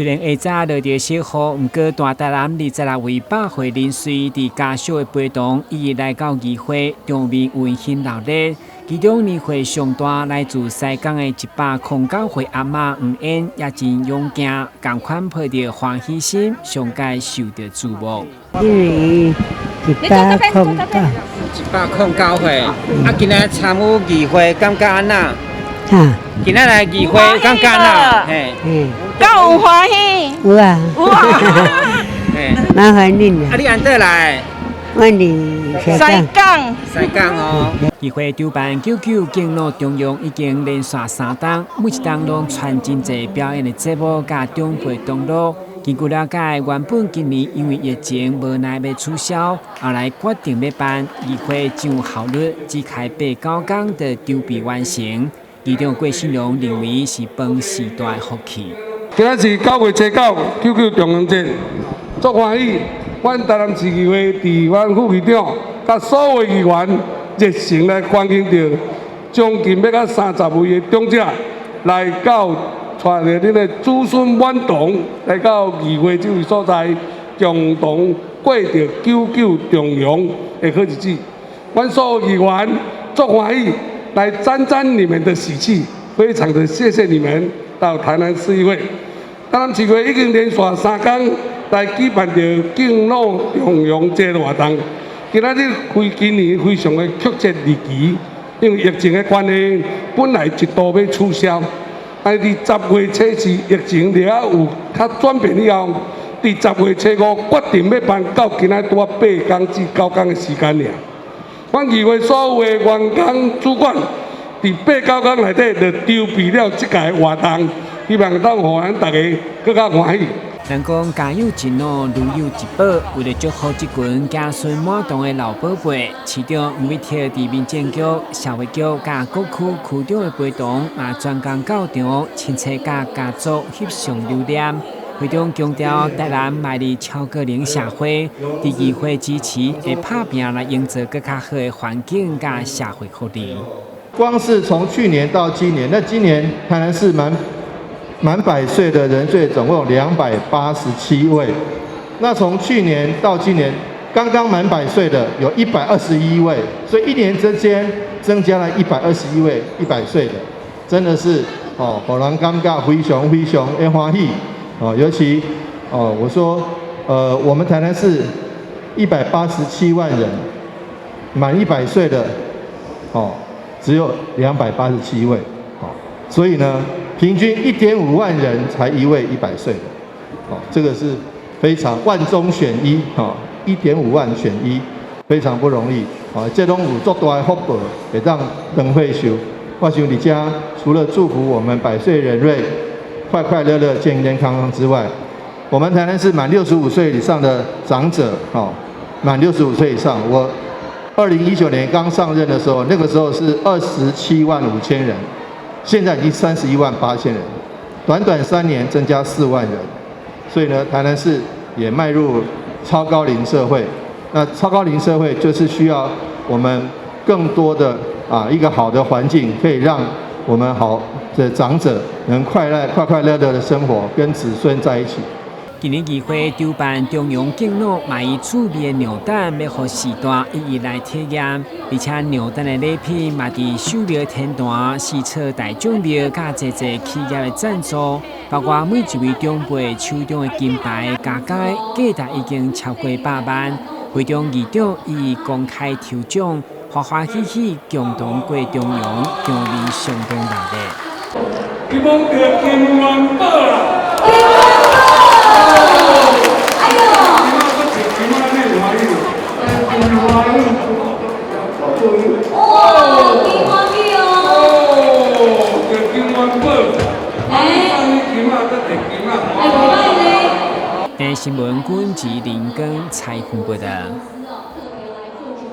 虽然下早落着小雨，不过大台南26位百岁人瑞伫家属的陪同，伊来到议会，场面温馨热烈。其中年岁上大来自西港的109岁阿嬷黄燕，也真勇敢，同款抱着欢喜心，上届受到注目。因为109岁，今仔参与议会，感觉安那？今仔来议会，感觉安那？敢有欢喜？有啊，有啊。麻烦恁啦。你安倒来？我伫西港。西港哦。议会筹办99敬老中央已经连续3档，每一档拢传真济表演的节目，甲长辈同乐。根据了解，原本今年因为疫情无奈要取消，后来决定要办议会上效率，只开8、9天就筹备完成。议长郭信良认为是饭时代福气。今仔是9月7、9，99中央节，足欢喜。阮台南市议会伫阮副议长甲所有议员热情来欢迎着将近要到30位的长者来到带着恁的子孙满堂来到议会这位所在，共同过着99中央的好日子。阮所有议员足欢喜来沾沾你们的喜气，非常的谢谢你们到台南市议会。台南市议会已经连续3天来举办着敬老中央节活动。今仔日今年非常的曲折离奇，因为疫情的关系，本来一度要取消，但是10月初4疫情了有较转变以后，伫10月初5决定要办到今仔拄8天至9天的时间尔。阮议会所有的员工主管，伫8、9天内底就筹备了这届活动，希望当互咱大家更加欢喜。人讲家有一老，如有一宝。为了祝福这群家孙满堂的老宝贝，市长吴美铁伫民政局、社会局甲各区区长的陪同，也专工到场，亲切甲家族翕相留念。会中强调台南迈入超高龄社会，伫议会支持会拍拼来营造更较好的环境甲社会福利。光是从去年到今年，那今年台南市满100岁的人数总共287位，那从去年到今年，刚刚满100岁的有121位，所以1年之间增加了121位100岁的，真的是让人感觉非常非常的欢喜尤其我说我们台南市187万人，满100岁的只有287位所以呢。平均1.5万人才1位100岁的，这个是非常万中选一，1.5万选一，非常不容易这拢有足大的福报，会当长岁寿。我想伫遮除了祝福我们100岁人瑞快快乐乐、健健康康之外，我们台南市满65岁以上的长者，满65岁以上，我2019年刚上任的时候，那个时候是27万5千人。现在已经31万8千人，短短3年增加4万人，所以呢，台南市也迈入超高龄社会。那超高龄社会就是需要我们更多的一个好的环境，可以让我们好的长者能快快乐乐的生活，跟子孙在一起。今年议会筹办中央敬老卖伊趣味的鸟蛋，要互时代一一来体验，而且鸟蛋的礼品嘛伫秀庙天坛、四草大众庙，甲侪企业的赞助，包括每一位长辈手中的金牌、加价价值已经超过100万。会中议长以公开抽奖，欢欢喜喜共同过中央，场面相当热烈。希望得金元宝啦！新闻军及林根采访报道。